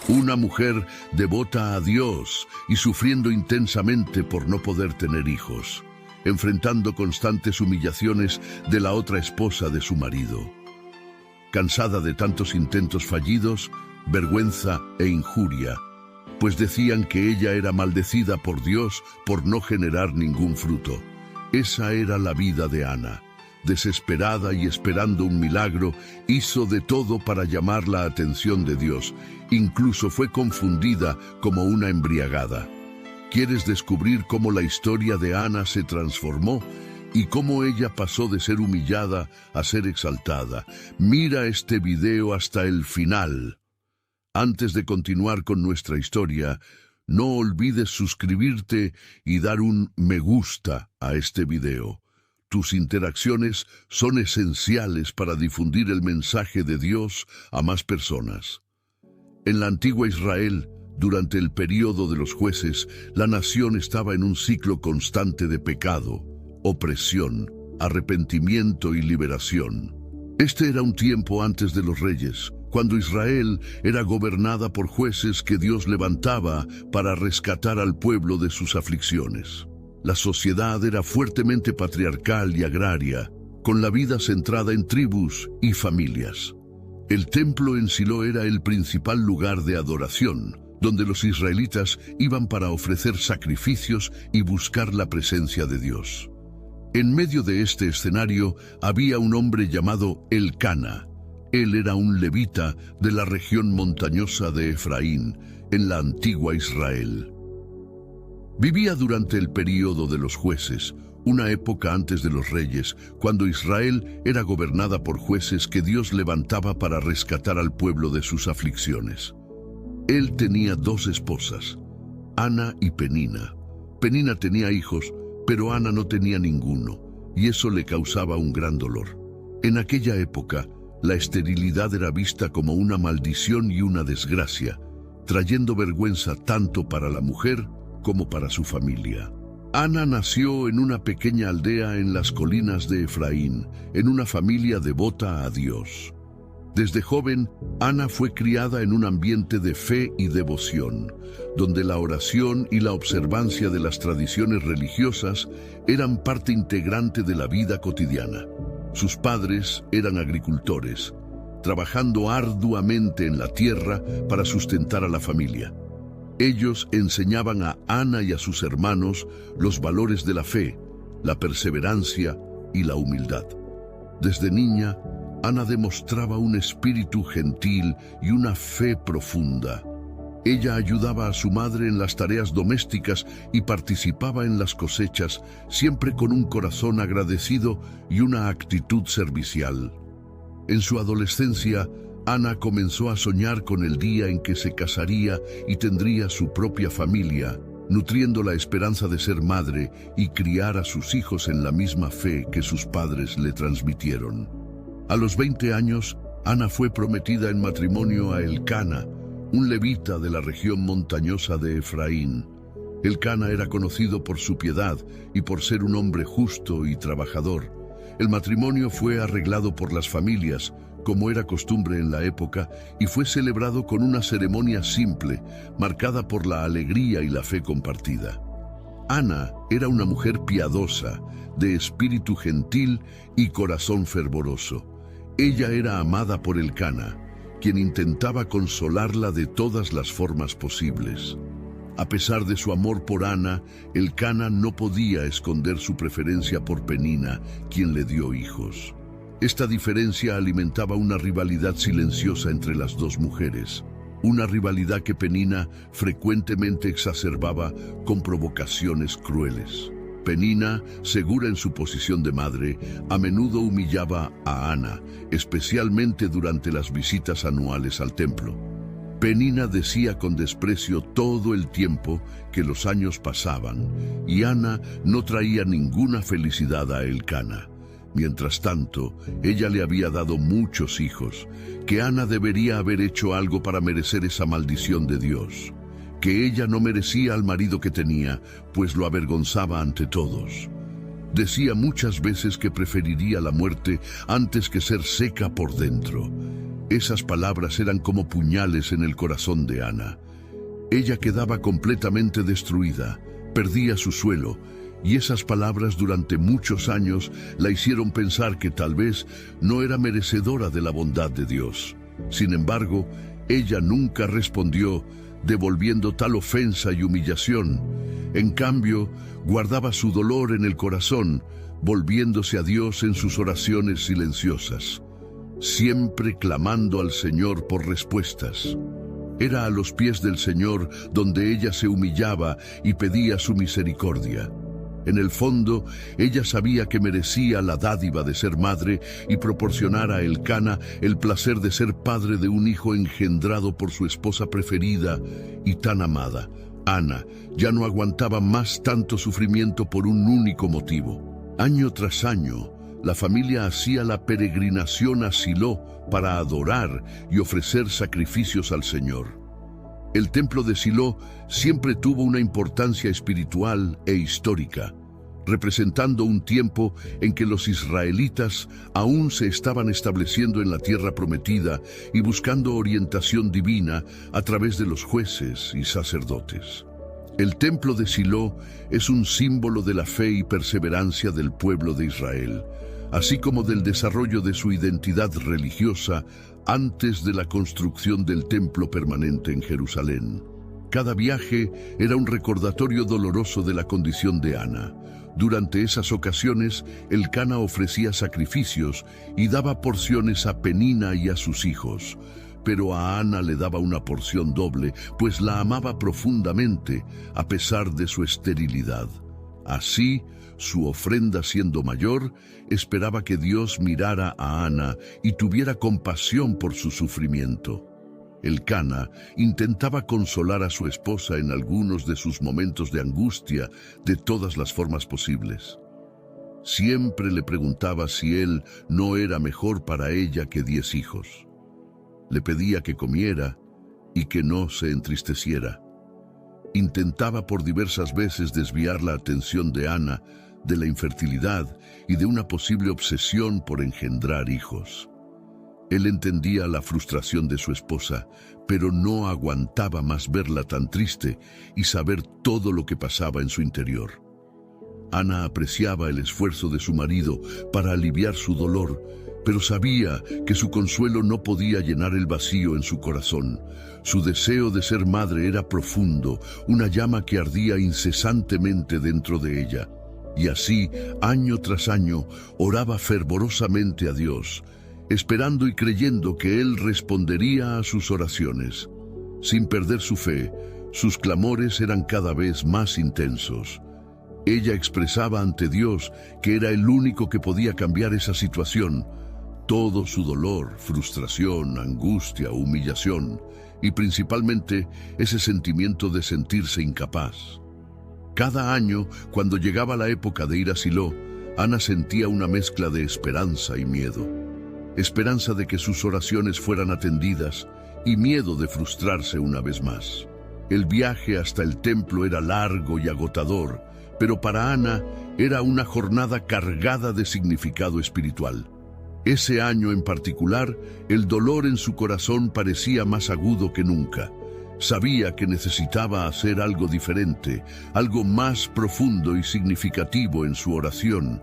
Una mujer devota a Dios y sufriendo intensamente por no poder tener hijos, enfrentando constantes humillaciones de la otra esposa de su marido. Cansada de tantos intentos fallidos, vergüenza e injuria, pues decían que ella era maldecida por Dios por no generar ningún fruto. Esa era la vida de Ana. Desesperada y esperando un milagro, hizo de todo para llamar la atención de Dios. Incluso fue confundida como una embriagada. ¿Quieres descubrir cómo la historia de Ana se transformó y cómo ella pasó de ser humillada a ser exaltada? Mira este video hasta el final. Antes de continuar con nuestra historia, no olvides suscribirte y dar un me gusta a este video. Tus interacciones son esenciales para difundir el mensaje de Dios a más personas. En la antigua Israel, durante el período de los jueces, la nación estaba en un ciclo constante de pecado, opresión, arrepentimiento y liberación. Este era un tiempo antes de los reyes, cuando Israel era gobernada por jueces que Dios levantaba para rescatar al pueblo de sus aflicciones. La sociedad era fuertemente patriarcal y agraria, con la vida centrada en tribus y familias. El templo en Silo era el principal lugar de adoración, donde los israelitas iban para ofrecer sacrificios y buscar la presencia de Dios. En medio de este escenario había un hombre llamado Elcana. Él era un levita de la región montañosa de Efraín, en la antigua Israel. Vivía durante el período de los jueces, una época antes de los reyes, cuando Israel era gobernada por jueces que Dios levantaba para rescatar al pueblo de sus aflicciones. Él tenía dos esposas, Ana y Penina. Penina tenía hijos, pero Ana no tenía ninguno, y eso le causaba un gran dolor. En aquella época, la esterilidad era vista como una maldición y una desgracia, trayendo vergüenza tanto para la mujer como para su familia. Ana nació en una pequeña aldea en las colinas de Efraín, en una familia devota a Dios. Desde joven, Ana fue criada en un ambiente de fe y devoción, donde la oración y la observancia de las tradiciones religiosas eran parte integrante de la vida cotidiana. Sus padres eran agricultores, trabajando arduamente en la tierra para sustentar a la familia. Ellos enseñaban a Ana y a sus hermanos los valores de la fe, la perseverancia y la humildad. Desde niña, Ana demostraba un espíritu gentil y una fe profunda. Ella ayudaba a su madre en las tareas domésticas y participaba en las cosechas, siempre con un corazón agradecido y una actitud servicial. En su adolescencia, Ana comenzó a soñar con el día en que se casaría y tendría su propia familia, nutriendo la esperanza de ser madre y criar a sus hijos en la misma fe que sus padres le transmitieron. A los 20 años, Ana fue prometida en matrimonio a Elcana, un levita de la región montañosa de Efraín. Elcana era conocido por su piedad y por ser un hombre justo y trabajador. El matrimonio fue arreglado por las familias, como era costumbre en la época, y fue celebrado con una ceremonia simple, marcada por la alegría y la fe compartida. Ana era una mujer piadosa, de espíritu gentil y corazón fervoroso. Ella era amada por Elcana, quien intentaba consolarla de todas las formas posibles. A pesar de su amor por Ana, Elcana no podía esconder su preferencia por Penina, quien le dio hijos. Esta diferencia alimentaba una rivalidad silenciosa entre las dos mujeres, una rivalidad que Penina frecuentemente exacerbaba con provocaciones crueles. Penina, segura en su posición de madre, a menudo humillaba a Ana, especialmente durante las visitas anuales al templo. Penina decía con desprecio todo el tiempo que los años pasaban, y Ana no traía ninguna felicidad a Elcana. Mientras tanto, ella le había dado muchos hijos, que Ana debería haber hecho algo para merecer esa maldición de Dios, que ella no merecía al marido que tenía, pues lo avergonzaba ante todos. Decía muchas veces que preferiría la muerte antes que ser seca por dentro. Esas palabras eran como puñales en el corazón de Ana. Ella quedaba completamente destruida, perdía su suelo, y esas palabras durante muchos años la hicieron pensar que tal vez no era merecedora de la bondad de Dios. Sin embargo, ella nunca respondió, devolviendo tal ofensa y humillación. En cambio, guardaba su dolor en el corazón, volviéndose a Dios en sus oraciones silenciosas, siempre clamando al Señor por respuestas. Era a los pies del Señor donde ella se humillaba y pedía su misericordia. En el fondo, ella sabía que merecía la dádiva de ser madre y proporcionar a Elcana el placer de ser padre de un hijo engendrado por su esposa preferida y tan amada. Ana ya no aguantaba más tanto sufrimiento por un único motivo. Año tras año, la familia hacía la peregrinación a Silo para adorar y ofrecer sacrificios al Señor. El templo de Silo siempre tuvo una importancia espiritual e histórica, representando un tiempo en que los israelitas aún se estaban estableciendo en la tierra prometida y buscando orientación divina a través de los jueces y sacerdotes. El templo de Silo es un símbolo de la fe y perseverancia del pueblo de Israel, así como del desarrollo de su identidad religiosa antes de la construcción del templo permanente en Jerusalén. Cada viaje era un recordatorio doloroso de la condición de Ana. Durante esas ocasiones, Elcana ofrecía sacrificios y daba porciones a Penina y a sus hijos. Pero a Ana le daba una porción doble, pues la amaba profundamente, a pesar de su esterilidad. Así, su ofrenda siendo mayor, esperaba que Dios mirara a Ana y tuviera compasión por su sufrimiento. Elcana intentaba consolar a su esposa en algunos de sus momentos de angustia de todas las formas posibles. Siempre le preguntaba si él no era mejor para ella que 10 hijos. Le pedía que comiera y que no se entristeciera. Intentaba por diversas veces desviar la atención de Ana de la infertilidad y de una posible obsesión por engendrar hijos. Él entendía la frustración de su esposa, pero no aguantaba más verla tan triste y saber todo lo que pasaba en su interior. Ana apreciaba el esfuerzo de su marido para aliviar su dolor, pero sabía que su consuelo no podía llenar el vacío en su corazón. Su deseo de ser madre era profundo, una llama que ardía incesantemente dentro de ella. Y así, año tras año, oraba fervorosamente a Dios, esperando y creyendo que Él respondería a sus oraciones. Sin perder su fe, sus clamores eran cada vez más intensos. Ella expresaba ante Dios que era el único que podía cambiar esa situación. Todo su dolor, frustración, angustia, humillación y principalmente ese sentimiento de sentirse incapaz. Cada año, cuando llegaba la época de ir a Silo, Ana sentía una mezcla de esperanza y miedo. Esperanza de que sus oraciones fueran atendidas y miedo de frustrarse una vez más. El viaje hasta el templo era largo y agotador, pero para Ana era una jornada cargada de significado espiritual. Ese año en particular, el dolor en su corazón parecía más agudo que nunca. Sabía que necesitaba hacer algo diferente, algo más profundo y significativo en su oración,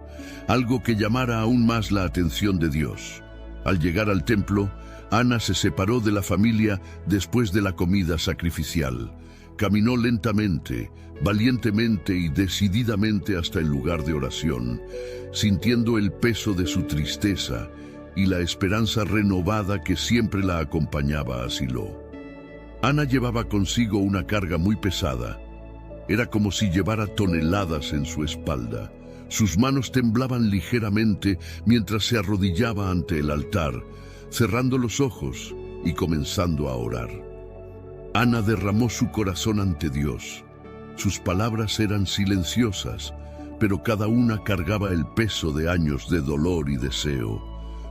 algo que llamara aún más la atención de Dios. Al llegar al templo, Ana se separó de la familia después de la comida sacrificial. Caminó lentamente, valientemente y decididamente hasta el lugar de oración, sintiendo el peso de su tristeza y la esperanza renovada que siempre la acompañaba a Silo. Ana llevaba consigo una carga muy pesada. Era como si llevara toneladas en su espalda. Sus manos temblaban ligeramente mientras se arrodillaba ante el altar, cerrando los ojos y comenzando a orar. Ana derramó su corazón ante Dios. Sus palabras eran silenciosas, pero cada una cargaba el peso de años de dolor y deseo.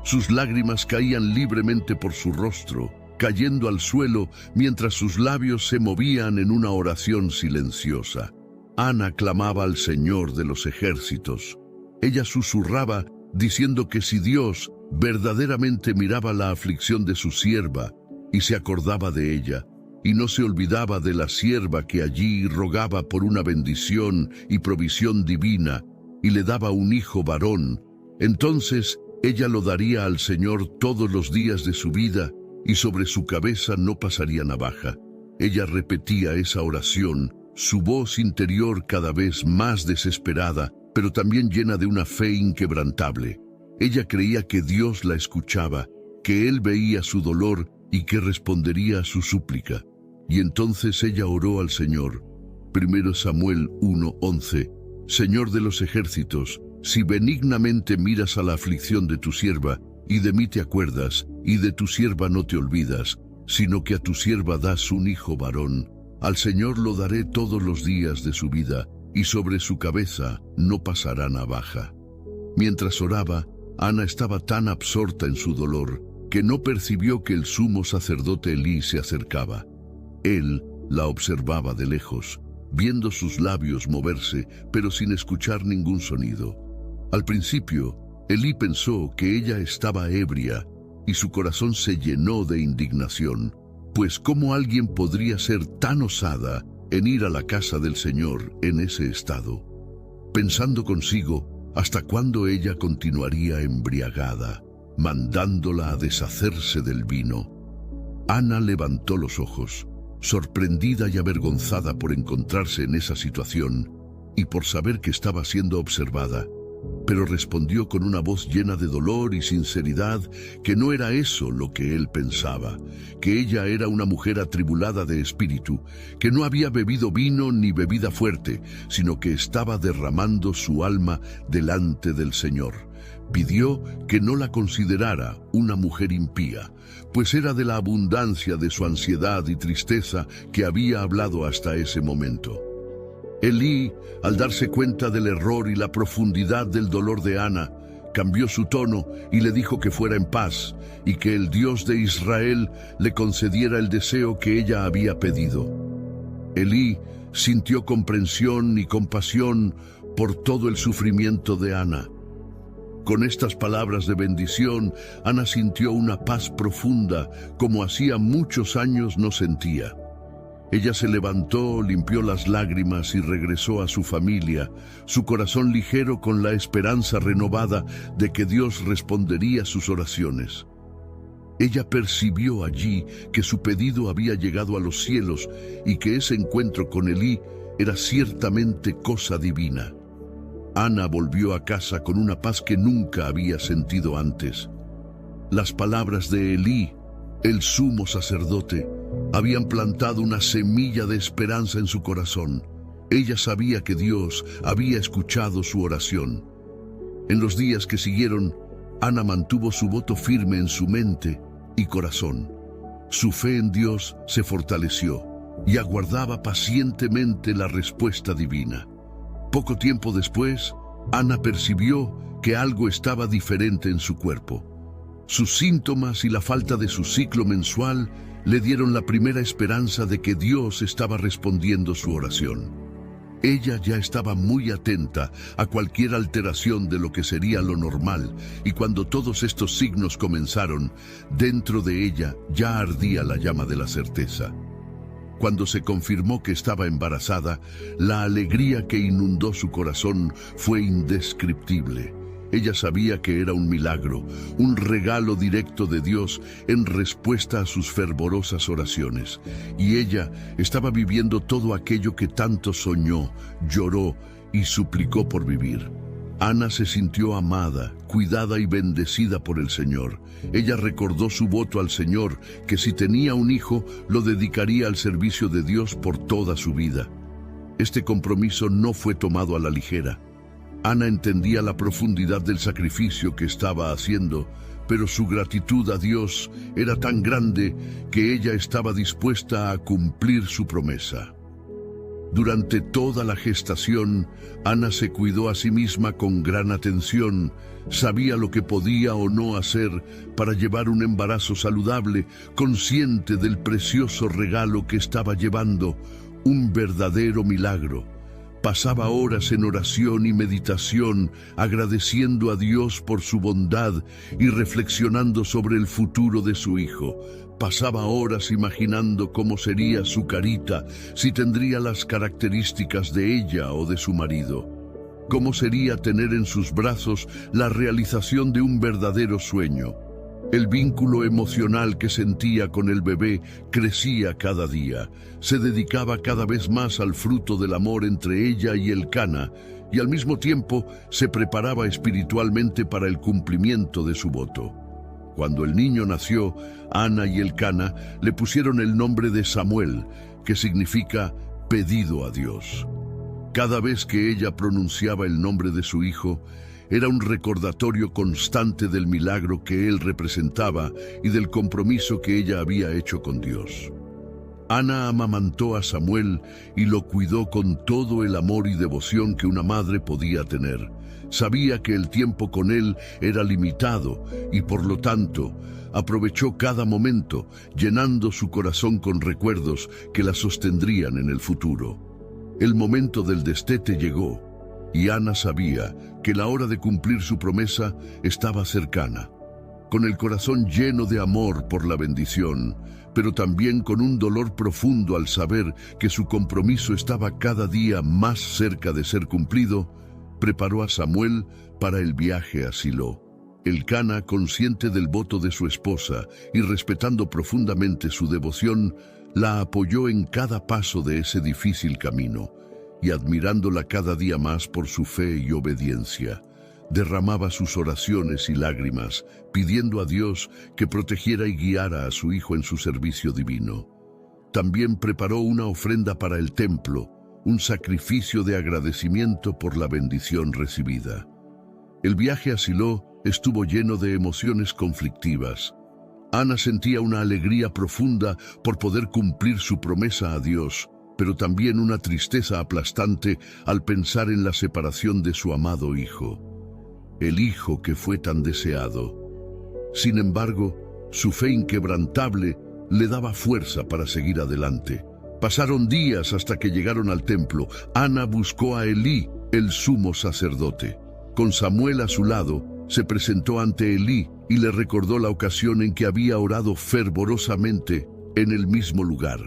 Sus lágrimas caían libremente por su rostro, cayendo al suelo mientras sus labios se movían en una oración silenciosa. Ana clamaba al Señor de los ejércitos. Ella susurraba diciendo que si Dios Verdaderamente miraba la aflicción de su sierva y se acordaba de ella, y no se olvidaba de la sierva que allí rogaba por una bendición y provisión divina, y le daba un hijo varón. Entonces ella lo daría al Señor todos los días de su vida, y sobre su cabeza no pasaría navaja. Ella repetía esa oración, su voz interior cada vez más desesperada, pero también llena de una fe inquebrantable. Ella creía que Dios la escuchaba, que Él veía su dolor y que respondería a su súplica. Y entonces ella oró al Señor. 1 Samuel 1:11. Señor de los ejércitos, si benignamente miras a la aflicción de tu sierva, y de mí te acuerdas, y de tu sierva no te olvidas, sino que a tu sierva das un hijo varón, al Señor lo daré todos los días de su vida, y sobre su cabeza no pasará navaja. Mientras oraba, Ana estaba tan absorta en su dolor, que no percibió que el sumo sacerdote Elí se acercaba. Él la observaba de lejos, viendo sus labios moverse, pero sin escuchar ningún sonido. Al principio, Elí pensó que ella estaba ebria, y su corazón se llenó de indignación, pues ¿cómo alguien podría ser tan osada en ir a la casa del Señor en ese estado? Pensando consigo, ¿hasta cuándo ella continuaría embriagada, mandándola a deshacerse del vino? Ana levantó los ojos, sorprendida y avergonzada por encontrarse en esa situación y por saber que estaba siendo observada, pero respondió con una voz llena de dolor y sinceridad que no era eso lo que él pensaba, que ella era una mujer atribulada de espíritu, que no había bebido vino ni bebida fuerte, sino que estaba derramando su alma delante del Señor. Pidió que no la considerara una mujer impía, pues era de la abundancia de su ansiedad y tristeza que había hablado hasta ese momento. Elí, al darse cuenta del error y la profundidad del dolor de Ana, cambió su tono y le dijo que fuera en paz y que el Dios de Israel le concediera el deseo que ella había pedido. Elí sintió comprensión y compasión por todo el sufrimiento de Ana. Con estas palabras de bendición, Ana sintió una paz profunda como hacía muchos años no sentía. Ella se levantó, limpió las lágrimas y regresó a su familia, su corazón ligero con la esperanza renovada de que Dios respondería sus oraciones. Ella percibió allí que su pedido había llegado a los cielos y que ese encuentro con Elí era ciertamente cosa divina. Ana volvió a casa con una paz que nunca había sentido antes. Las palabras de Elí, el sumo sacerdote, habían plantado una semilla de esperanza en su corazón. Ella sabía que Dios había escuchado su oración. En los días que siguieron, Ana mantuvo su voto firme en su mente y corazón. Su fe en Dios se fortaleció y aguardaba pacientemente la respuesta divina. Poco tiempo después, Ana percibió que algo estaba diferente en su cuerpo. Sus síntomas y la falta de su ciclo mensual le dieron la primera esperanza de que Dios estaba respondiendo su oración. Ella ya estaba muy atenta a cualquier alteración de lo que sería lo normal, y cuando todos estos signos comenzaron, dentro de ella ya ardía la llama de la certeza. Cuando se confirmó que estaba embarazada, la alegría que inundó su corazón fue indescriptible. Ella sabía que era un milagro, un regalo directo de Dios en respuesta a sus fervorosas oraciones. Y ella estaba viviendo todo aquello que tanto soñó, lloró y suplicó por vivir. Ana se sintió amada, cuidada y bendecida por el Señor. Ella recordó su voto al Señor, que si tenía un hijo, lo dedicaría al servicio de Dios por toda su vida. Este compromiso no fue tomado a la ligera. Ana entendía la profundidad del sacrificio que estaba haciendo, pero su gratitud a Dios era tan grande que ella estaba dispuesta a cumplir su promesa. Durante toda la gestación, Ana se cuidó a sí misma con gran atención, sabía lo que podía o no hacer para llevar un embarazo saludable, consciente del precioso regalo que estaba llevando, un verdadero milagro. Pasaba horas en oración y meditación, agradeciendo a Dios por su bondad y reflexionando sobre el futuro de su hijo. Pasaba horas imaginando cómo sería su carita, si tendría las características de ella o de su marido. Cómo sería tener en sus brazos la realización de un verdadero sueño. El vínculo emocional que sentía con el bebé crecía cada día. Se dedicaba cada vez más al fruto del amor entre ella y Elcana, y al mismo tiempo se preparaba espiritualmente para el cumplimiento de su voto. Cuando el niño nació, Ana y Elcana le pusieron el nombre de Samuel, que significa pedido a Dios. Cada vez que ella pronunciaba el nombre de su hijo, era un recordatorio constante del milagro que él representaba y del compromiso que ella había hecho con Dios. Ana amamantó a Samuel y lo cuidó con todo el amor y devoción que una madre podía tener. Sabía que el tiempo con él era limitado y por lo tanto aprovechó cada momento, llenando su corazón con recuerdos que la sostendrían en el futuro. El momento del destete llegó y Ana sabía que la hora de cumplir su promesa estaba cercana. Con el corazón lleno de amor por la bendición, pero también con un dolor profundo al saber que su compromiso estaba cada día más cerca de ser cumplido, preparó a Samuel para el viaje a Silo. Elcana, consciente del voto de su esposa y respetando profundamente su devoción, la apoyó en cada paso de ese difícil camino, y admirándola cada día más por su fe y obediencia, derramaba sus oraciones y lágrimas, pidiendo a Dios que protegiera y guiara a su hijo en su servicio divino. También preparó una ofrenda para el templo, un sacrificio de agradecimiento por la bendición recibida. El viaje a Silo estuvo lleno de emociones conflictivas. Ana sentía una alegría profunda por poder cumplir su promesa a Dios, pero también una tristeza aplastante al pensar en la separación de su amado hijo, el hijo que fue tan deseado. Sin embargo, su fe inquebrantable le daba fuerza para seguir adelante. Pasaron días hasta que llegaron al templo. Ana buscó a Elí, el sumo sacerdote. Con Samuel a su lado, se presentó ante Elí y le recordó la ocasión en que había orado fervorosamente en el mismo lugar.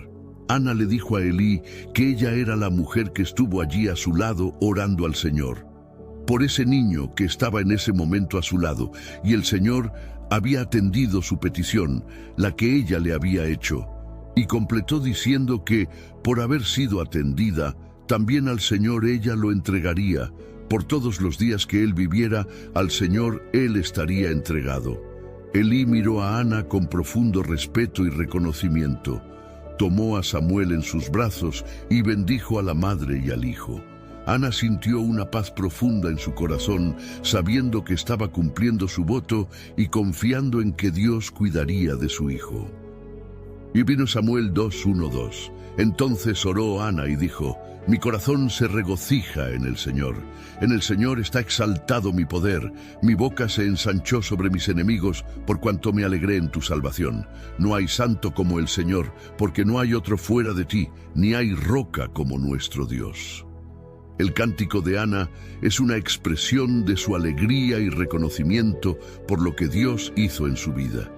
Ana le dijo a Elí que ella era la mujer que estuvo allí a su lado orando al Señor, por ese niño que estaba en ese momento a su lado, y el Señor había atendido su petición, la que ella le había hecho, y completó diciendo que, por haber sido atendida, también al Señor ella lo entregaría. Por todos los días que él viviera, al Señor él estaría entregado. Elí miró a Ana con profundo respeto y reconocimiento. Tomó a Samuel en sus brazos y bendijo a la madre y al hijo. Ana sintió una paz profunda en su corazón, sabiendo que estaba cumpliendo su voto y confiando en que Dios cuidaría de su hijo. Y vino Samuel 2:1-2. Entonces oró Ana y dijo: mi corazón se regocija en el Señor está exaltado mi poder, mi boca se ensanchó sobre mis enemigos, por cuanto me alegré en tu salvación. No hay santo como el Señor, porque no hay otro fuera de ti, ni hay roca como nuestro Dios. El cántico de Ana es una expresión de su alegría y reconocimiento por lo que Dios hizo en su vida.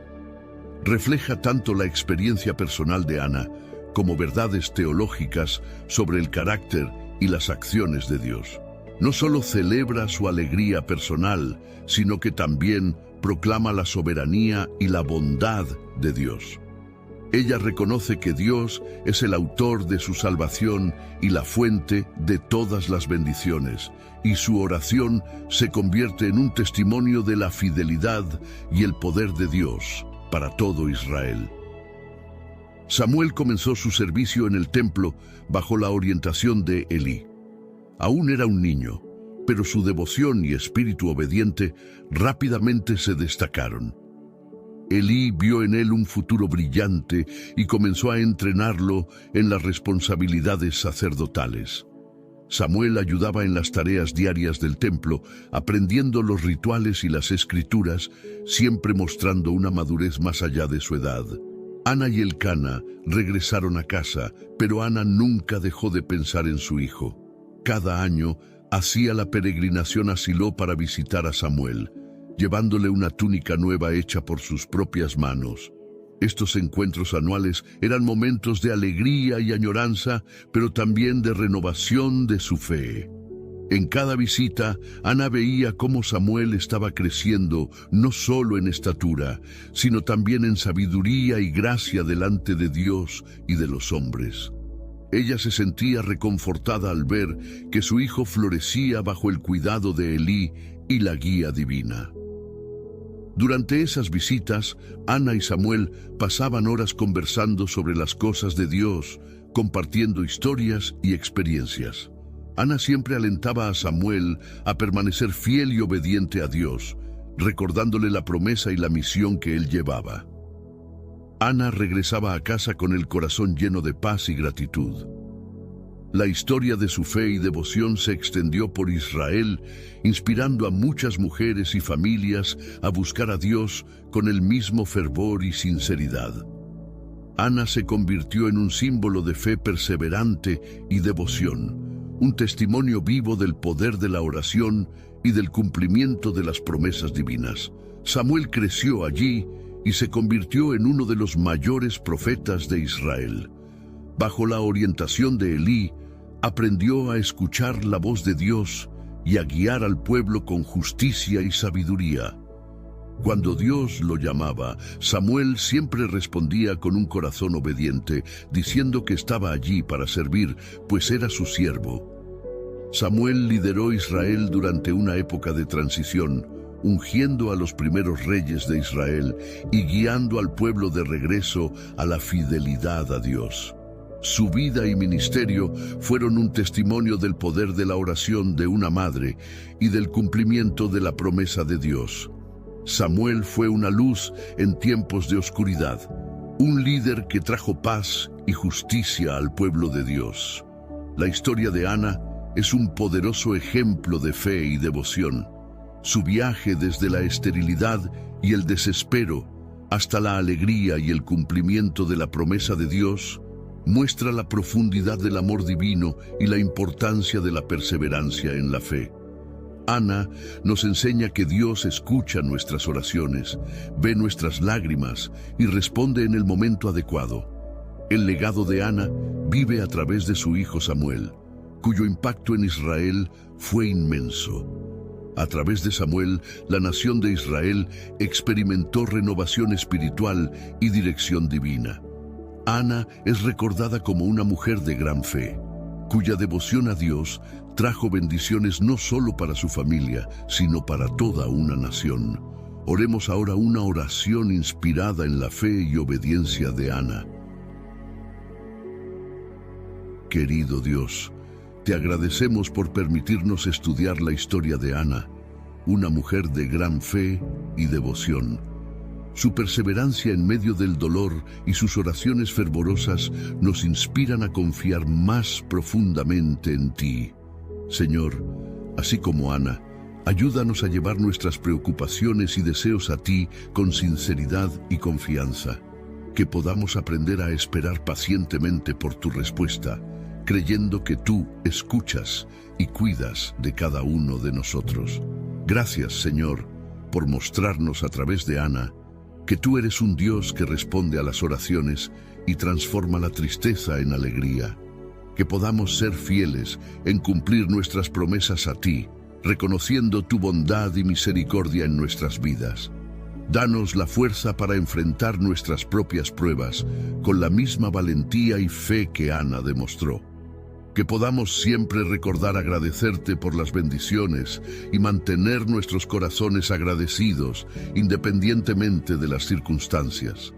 Refleja tanto la experiencia personal de Ana como verdades teológicas sobre el carácter y las acciones de Dios. No solo celebra su alegría personal, sino que también proclama la soberanía y la bondad de Dios. Ella reconoce que Dios es el autor de su salvación y la fuente de todas las bendiciones, y su oración se convierte en un testimonio de la fidelidad y el poder de Dios para todo Israel. Samuel comenzó su servicio en el templo bajo la orientación de Elí. Aún era un niño, pero su devoción y espíritu obediente rápidamente se destacaron. Elí vio en él un futuro brillante y comenzó a entrenarlo en las responsabilidades sacerdotales. Samuel ayudaba en las tareas diarias del templo, aprendiendo los rituales y las escrituras, siempre mostrando una madurez más allá de su edad. Ana y Elcana regresaron a casa, pero Ana nunca dejó de pensar en su hijo. Cada año hacía la peregrinación a Silo para visitar a Samuel, llevándole una túnica nueva hecha por sus propias manos. Estos encuentros anuales eran momentos de alegría y añoranza, pero también de renovación de su fe. En cada visita, Ana veía cómo Samuel estaba creciendo no solo en estatura, sino también en sabiduría y gracia delante de Dios y de los hombres. Ella se sentía reconfortada al ver que su hijo florecía bajo el cuidado de Elí y la guía divina. Durante esas visitas, Ana y Samuel pasaban horas conversando sobre las cosas de Dios, compartiendo historias y experiencias. Ana siempre alentaba a Samuel a permanecer fiel y obediente a Dios, recordándole la promesa y la misión que él llevaba. Ana regresaba a casa con el corazón lleno de paz y gratitud. La historia de su fe y devoción se extendió por Israel, inspirando a muchas mujeres y familias a buscar a Dios con el mismo fervor y sinceridad. Ana se convirtió en un símbolo de fe perseverante y devoción, un testimonio vivo del poder de la oración y del cumplimiento de las promesas divinas. Samuel creció allí y se convirtió en uno de los mayores profetas de Israel. Bajo la orientación de Elí, aprendió a escuchar la voz de Dios y a guiar al pueblo con justicia y sabiduría. Cuando Dios lo llamaba, Samuel siempre respondía con un corazón obediente, diciendo que estaba allí para servir, pues era su siervo. Samuel lideró Israel durante una época de transición, ungiendo a los primeros reyes de Israel y guiando al pueblo de regreso a la fidelidad a Dios. Su vida y ministerio fueron un testimonio del poder de la oración de una madre y del cumplimiento de la promesa de Dios. Samuel fue una luz en tiempos de oscuridad, un líder que trajo paz y justicia al pueblo de Dios. La historia de Ana es un poderoso ejemplo de fe y devoción. Su viaje desde la esterilidad y el desespero hasta la alegría y el cumplimiento de la promesa de Dios muestra la profundidad del amor divino y la importancia de la perseverancia en la fe. Ana nos enseña que Dios escucha nuestras oraciones, ve nuestras lágrimas y responde en el momento adecuado. El legado de Ana vive a través de su hijo Samuel, cuyo impacto en Israel fue inmenso. A través de Samuel, la nación de Israel experimentó renovación espiritual y dirección divina. Ana es recordada como una mujer de gran fe, cuya devoción a Dios trajo bendiciones no solo para su familia, sino para toda una nación. Oremos ahora una oración inspirada en la fe y obediencia de Ana. Querido Dios, te agradecemos por permitirnos estudiar la historia de Ana, una mujer de gran fe y devoción. Su perseverancia en medio del dolor y sus oraciones fervorosas nos inspiran a confiar más profundamente en ti. Señor, así como Ana, ayúdanos a llevar nuestras preocupaciones y deseos a ti con sinceridad y confianza. Que podamos aprender a esperar pacientemente por tu respuesta, creyendo que tú escuchas y cuidas de cada uno de nosotros. Gracias, Señor, por mostrarnos a través de Ana que tú eres un Dios que responde a las oraciones y transforma la tristeza en alegría. Que podamos ser fieles en cumplir nuestras promesas a ti, reconociendo tu bondad y misericordia en nuestras vidas. Danos la fuerza para enfrentar nuestras propias pruebas con la misma valentía y fe que Ana demostró. Que podamos siempre recordar agradecerte por las bendiciones y mantener nuestros corazones agradecidos independientemente de las circunstancias.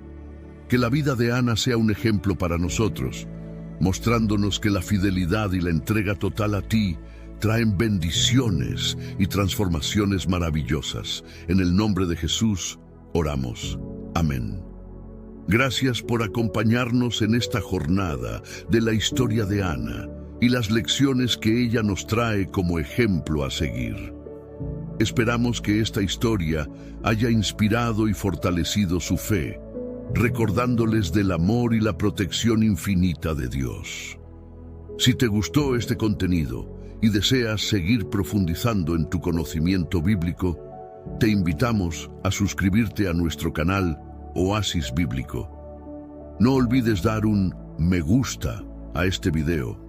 Que la vida de Ana sea un ejemplo para nosotros, mostrándonos que la fidelidad y la entrega total a ti traen bendiciones y transformaciones maravillosas. En el nombre de Jesús, oramos. Amén. Gracias por acompañarnos en esta jornada de la historia de Ana y las lecciones que ella nos trae como ejemplo a seguir. Esperamos que esta historia haya inspirado y fortalecido su fe, recordándoles del amor y la protección infinita de Dios. Si te gustó este contenido y deseas seguir profundizando en tu conocimiento bíblico, te invitamos a suscribirte a nuestro canal Oasis Bíblico. No olvides dar un me gusta a este video,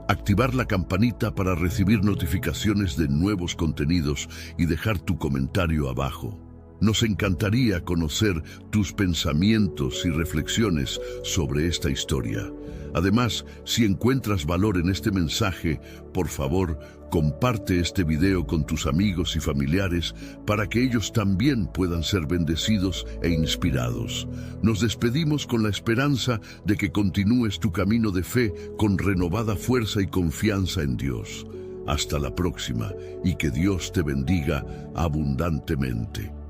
activar la campanita para recibir notificaciones de nuevos contenidos y dejar tu comentario abajo. Nos encantaría conocer tus pensamientos y reflexiones sobre esta historia. Además, si encuentras valor en este mensaje, por favor, comparte este video con tus amigos y familiares para que ellos también puedan ser bendecidos e inspirados. Nos despedimos con la esperanza de que continúes tu camino de fe con renovada fuerza y confianza en Dios. Hasta la próxima y que Dios te bendiga abundantemente.